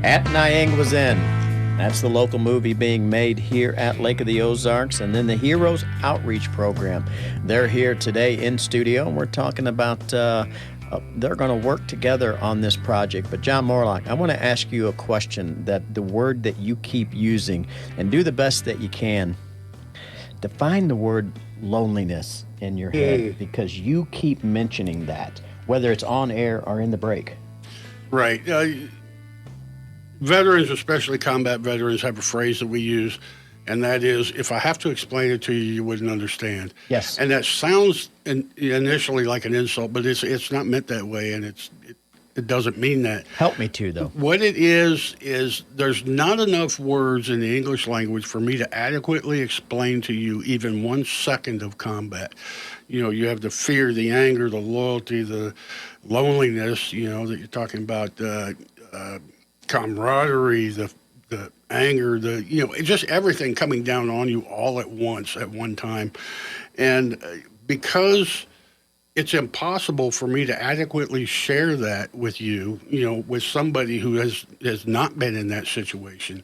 At Niangua's Inn. That's the local movie being made here at Lake of the Ozarks. And then the Heroes Outreach Program. They're here today in studio, and we're talking about they're going to work together on this project. But John Morlock, I want to ask you a question, that the word that you keep using, and do the best that you can. Define the word loneliness in your head, because you keep mentioning that, whether it's on air or in the break. Right. Veterans, especially combat veterans, have a phrase that we use, and that is, if I have to explain it to you, you wouldn't understand. Yes. And that sounds initially like an insult, but it's not meant that way, and it doesn't mean that. Help me too, though. What it is there's not enough words in the English language for me to adequately explain to you even 1 second of combat. You know, you have the fear, the anger, the loyalty, the loneliness, you know, that you're talking about, camaraderie, the anger, just everything coming down on you all at once, at one time. And because it's impossible for me to adequately share that with you, with somebody who has not been in that situation,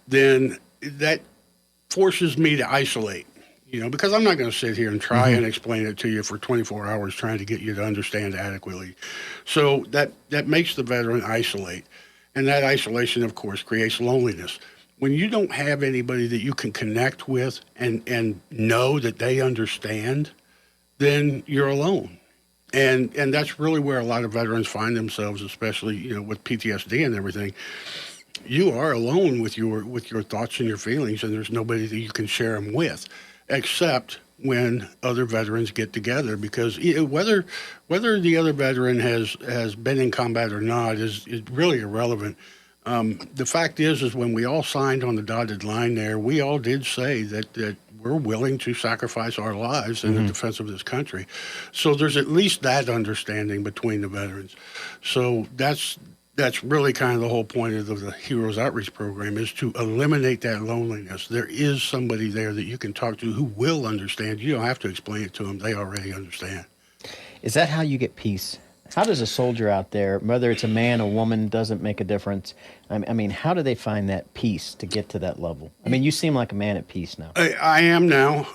then that forces me to isolate, because I'm not going to sit here and try and explain it to you for 24 hours trying to get you to understand adequately. So that makes the veteran isolate. And that isolation, of course, creates loneliness. When you don't have anybody that you can connect with and know that they understand, then you're alone. And that's really where a lot of veterans find themselves, especially, with PTSD and everything. You are alone with your thoughts and your feelings, and there's nobody that you can share them with, except when other veterans get together, because whether the other veteran has been in combat or not is really irrelevant. The fact is when we all signed on the dotted line there, we all did say that we're willing to sacrifice our lives in the defense of this country. So there's at least that understanding between the veterans. So that's really kind of the whole point of the Heroes Outreach Program, is to eliminate that loneliness. There is somebody there that you can talk to who will understand. You don't have to explain it to them. They already understand. Is that how you get peace? How does a soldier out there, whether it's a man or woman, doesn't make a difference? I mean, how do they find that peace to get to that level? I mean, you seem like a man at peace now. I am now.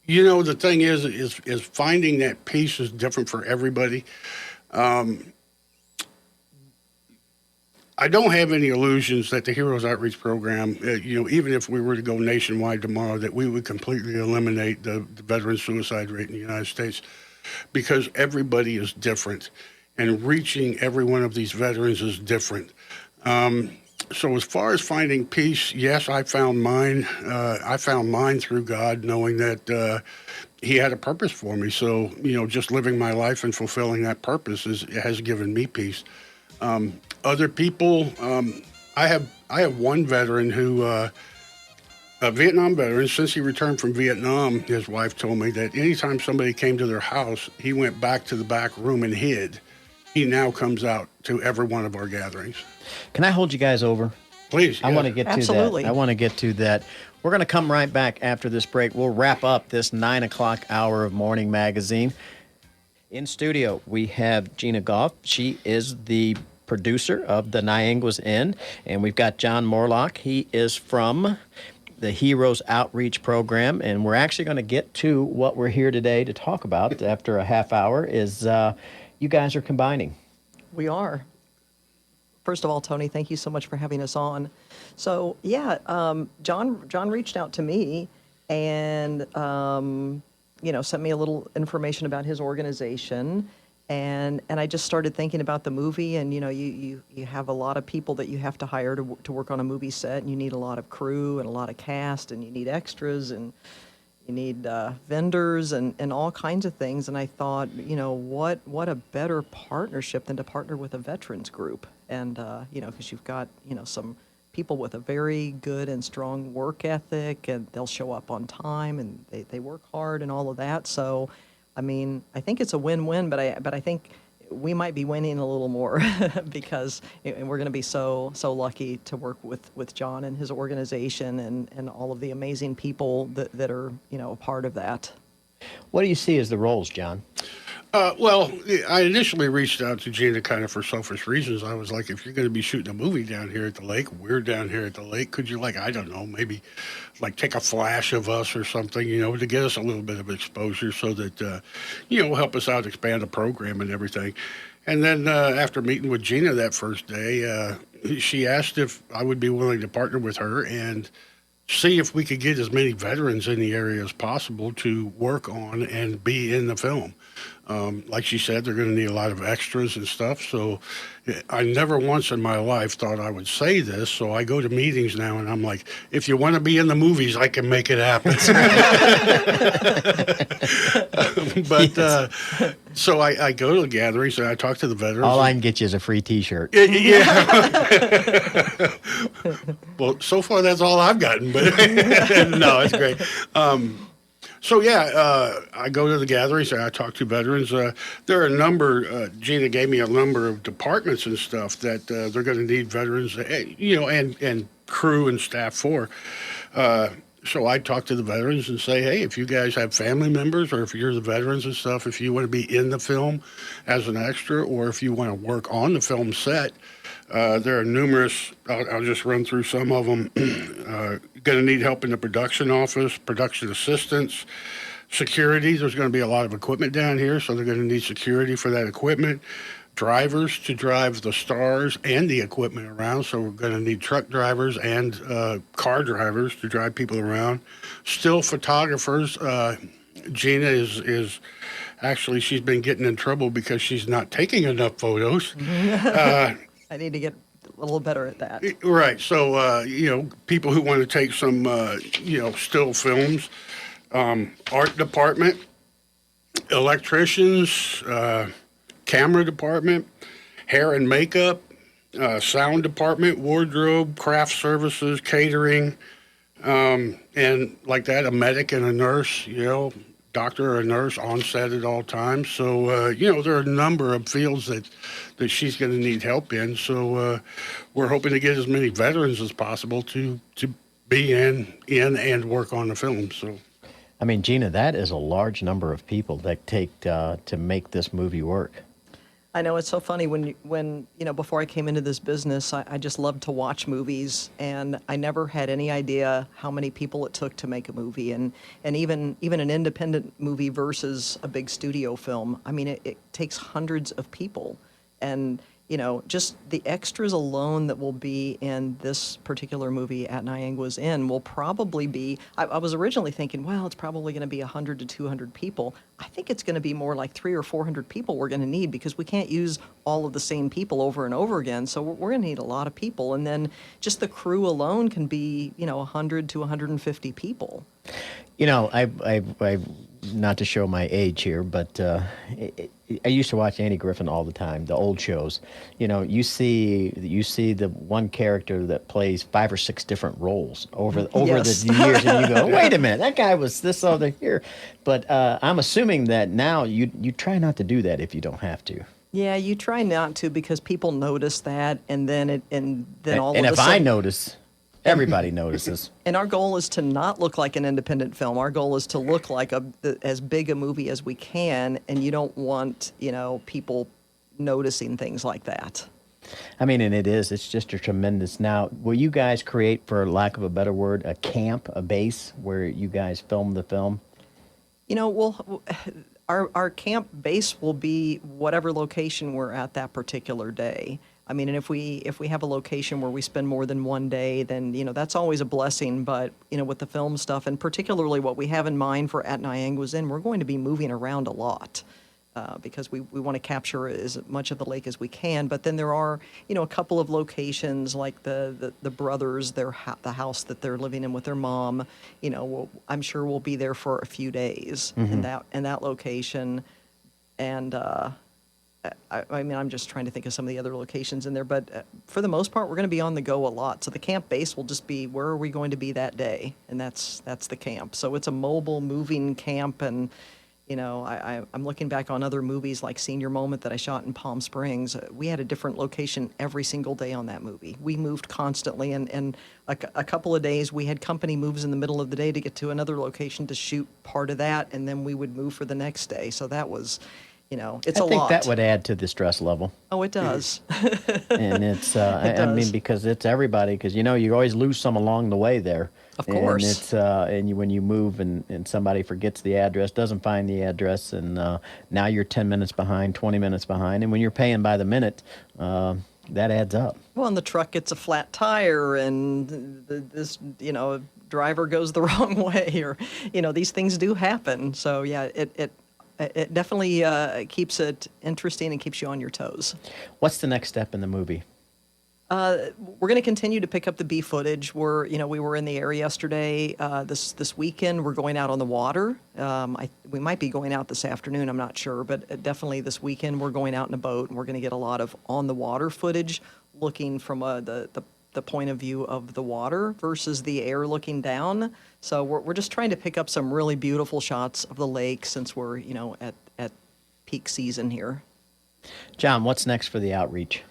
The thing is finding that peace is different for everybody. I don't have any illusions that the Heroes Outreach Program, even if we were to go nationwide tomorrow, that we would completely eliminate the veteran suicide rate in the United States, because everybody is different, and reaching every one of these veterans is different. So as far as finding peace, yes, I found mine. I found mine through God, knowing that He had a purpose for me. So, just living my life and fulfilling that purpose has given me peace. Other people, I have one veteran who, a Vietnam veteran, since he returned from Vietnam, his wife told me that anytime somebody came to their house, he went back to the back room and hid. He now comes out to every one of our gatherings. Can I hold you guys over? Please. I want to get Absolutely. to that. I want to get to that. We're going to come right back after this break. We'll wrap up this 9 o'clock hour of Morning Magazine. In studio, we have Gina Goff. She is the producer of the Niangua's Inn, and we've got John Morlock. He is from the Heroes Outreach Program, and we're actually going to get to what we're here today to talk about after a half hour is you guys are combining. We are. First of all, Tony, thank you so much for having us on. So, John reached out to me and, sent me a little information about his organization. And I just started thinking about the movie, and you have a lot of people that you have to hire to work on a movie set, and you need a lot of crew and a lot of cast, and you need extras, and you need vendors and all kinds of things. And I thought, what a better partnership than to partner with a veterans group, and because you've got some people with a very good and strong work ethic, and they'll show up on time, and they work hard and all of that. So. I mean, I think it's a win-win, but I think we might be winning a little more because we're going to be so lucky to work with John and his organization and all of the amazing people that are a part of that. What do you see as the roles, John? Well, I initially reached out to Gina kind of for selfish reasons. I was like, if you're going to be shooting a movie down here at the lake, we're down here at the lake. Could you, like, I don't know, maybe like take a flash of us or something, to get us a little bit of exposure so that, help us out, expand the program and everything. And then after meeting with Gina that first day, she asked if I would be willing to partner with her and see if we could get as many veterans in the area as possible to work on and be in the film. Like she said, they're going to need a lot of extras and stuff. So I never once in my life thought I would say this. So I go to meetings now and I'm like, if you want to be in the movies, I can make it happen. But so I go to the gatherings and I talk to the veterans. All I can get you is a free T-shirt. Yeah. Well, so far that's all I've gotten, but no, it's great. I go to the gatherings and I talk to veterans. There are a number, Gina gave me a number of departments and stuff that they're going to need veterans, and crew and staff for. So I talk to the veterans and say, hey, if you guys have family members or if you're the veterans and stuff, if you want to be in the film as an extra or if you want to work on the film set, there are numerous, I'll just run through some of them. Going to need help in the production office, production assistants, security. There's going to be a lot of equipment down here, so they're going to need security for that equipment. Drivers to drive the stars and the equipment around, so we're going to need truck drivers and car drivers to drive people around. Still photographers. Gina is actually, she's been getting in trouble because she's not taking enough photos. I need to get a little better at that. Right. So, people who want to take some, still films, art department, electricians, camera department, hair and makeup, sound department, wardrobe, craft services, catering, and like that, a medic and a nurse, doctor or a nurse on set at all times. So, there are a number of fields that she's going to need help in. So we're hoping to get as many veterans as possible to be in and work on the film. So, I mean, Gina, that is a large number of people that take to make this movie work. I know it's so funny when before I came into this business, I just loved to watch movies, and I never had any idea how many people it took to make a movie, and even an independent movie versus a big studio film. I mean, it takes hundreds of people, and just the extras alone that will be in this particular movie at Niangua's Inn will probably be, I was originally thinking, well, it's probably going to be 100 to 200 people. I think it's going to be more like 300 or 400 people we're going to need because we can't use all of the same people over and over again. So we're going to need a lot of people. And then just the crew alone can be, 100 to 150 people. I not to show my age here, but I used to watch Andy Griffin all the time, the old shows. You see the one character that plays 5 or 6 different roles over Yes. the years, and you go, wait a minute, that guy was this over here. But I'm assuming that now you try not to do that if you don't have to. Yeah, you try not to because people notice that, and then all of a And if sudden, I notice, everybody notices. And our goal is to not look like an independent film. Our goal is to look like as big a movie as we can, and you don't want, people noticing things like that. I mean, and it's just a tremendous. Now, will you guys create, for lack of a better word, a camp, a base where you guys film the film? Our camp base will be whatever location we're at that particular day. I mean, and if we have a location where we spend more than one day, then, that's always a blessing. But, with the film stuff, and particularly what we have in mind for At Niangua's Inn, we're going to be moving around a lot because we want to capture as much of the lake as we can. But then there are, a couple of locations like the brothers, the house that they're living in with their mom. I'm sure we'll be there for a few days in that location. And I mean, I'm just trying to think of some of the other locations in there, but for the most part, we're going to be on the go a lot. So the camp base will just be where are we going to be that day, and that's the camp. So it's a mobile, moving camp, and I'm looking back on other movies like Senior Moment that I shot in Palm Springs. We had a different location every single day on that movie. We moved constantly, and a couple of days we had company moves in the middle of the day to get to another location to shoot part of that, and then we would move for the next day. So that was. it's I a think lot. that would add to the stress level. Oh, it does. And it's, I mean, does. because it's everybody, because, you always lose some along the way there. Of course. And it's, when you move and somebody forgets the address, doesn't find the address, and now you're 10 minutes behind, 20 minutes behind. And when you're paying by the minute, that adds up. Well, and the truck gets a flat tire, and this, driver goes the wrong way, or, these things do happen. So, yeah, it definitely keeps it interesting and keeps you on your toes. What's the next step in the movie? We're going to continue to pick up the B footage. We were in the area yesterday. This weekend, we're going out on the water. We might be going out this afternoon. I'm not sure, but definitely this weekend we're going out in a boat, and we're going to get a lot of on the water footage, looking from the point of view of the water versus the air looking down. So we're just trying to pick up some really beautiful shots of the lake since we're at peak season here. John, what's next for the outreach?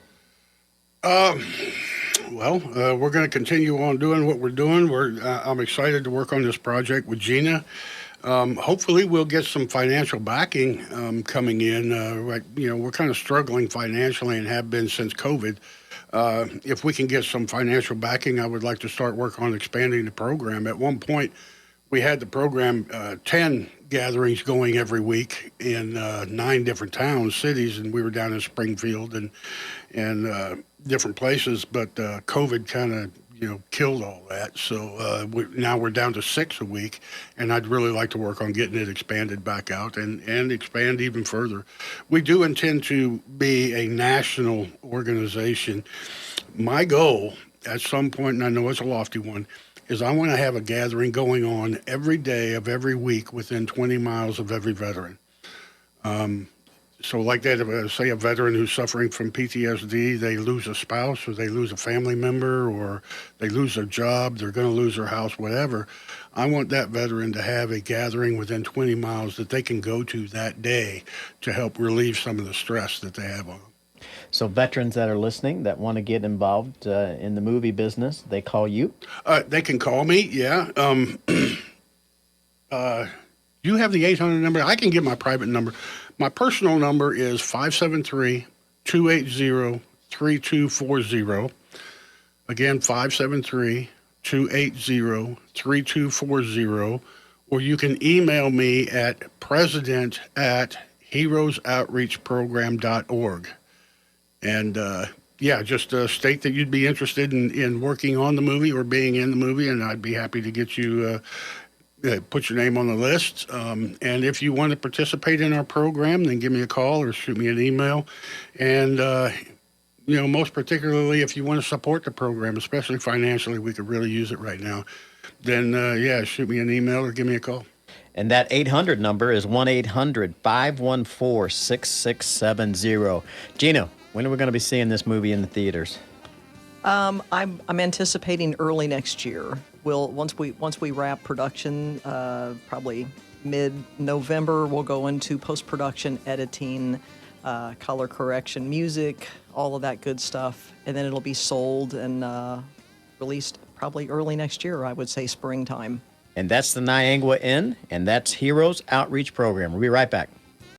Well, we're going to continue on doing what we're doing. I'm excited to work on this project with Gina. Hopefully, we'll get some financial backing coming in. We're kind of struggling financially and have been since COVID. If we can get some financial backing, I would like to start work on expanding the program. At one point, we had the program 10 gatherings going every week in 9 different towns, cities, and we were down in Springfield and different places, but COVID kind of killed all that. So now we're down to 6 a week, and I'd really like to work on getting it expanded back out and expand even further. We do intend to be a national organization. My goal at some point, and I know it's a lofty one, is I want to have a gathering going on every day of every week within 20 miles of every veteran. So like that, if, say a veteran who's suffering from PTSD, they lose a spouse or they lose a family member or they lose their job, they're going to lose their house, whatever. I want that veteran to have a gathering within 20 miles that they can go to that day to help relieve some of the stress that they have on them. So veterans that are listening that want to get involved in the movie business, they call you? They can call me, yeah. You have the 800 number? I can give my private number. My personal number is 573-280-3240. Again, 573-280-3240. Or you can email me at president@heroesoutreachprogram.org. And, just state that you'd be interested in working on the movie or being in the movie, and I'd be happy to get you put your name on the list. And if you want to participate in our program, then give me a call or shoot me an email. And, most particularly if you want to support the program, especially financially, we could really use it right now. Then, shoot me an email or give me a call. And that 800 number is 1-800-514-6670. Gina, when are we going to be seeing this movie in the theaters? I'm anticipating early next year. Once we wrap production, probably mid-November, we'll go into post-production, editing, color correction, music, all of that good stuff, and then it'll be sold and released probably early next year. I would say springtime. And that's the Niangua Inn, and that's Heroes Outreach Program. We'll be right back.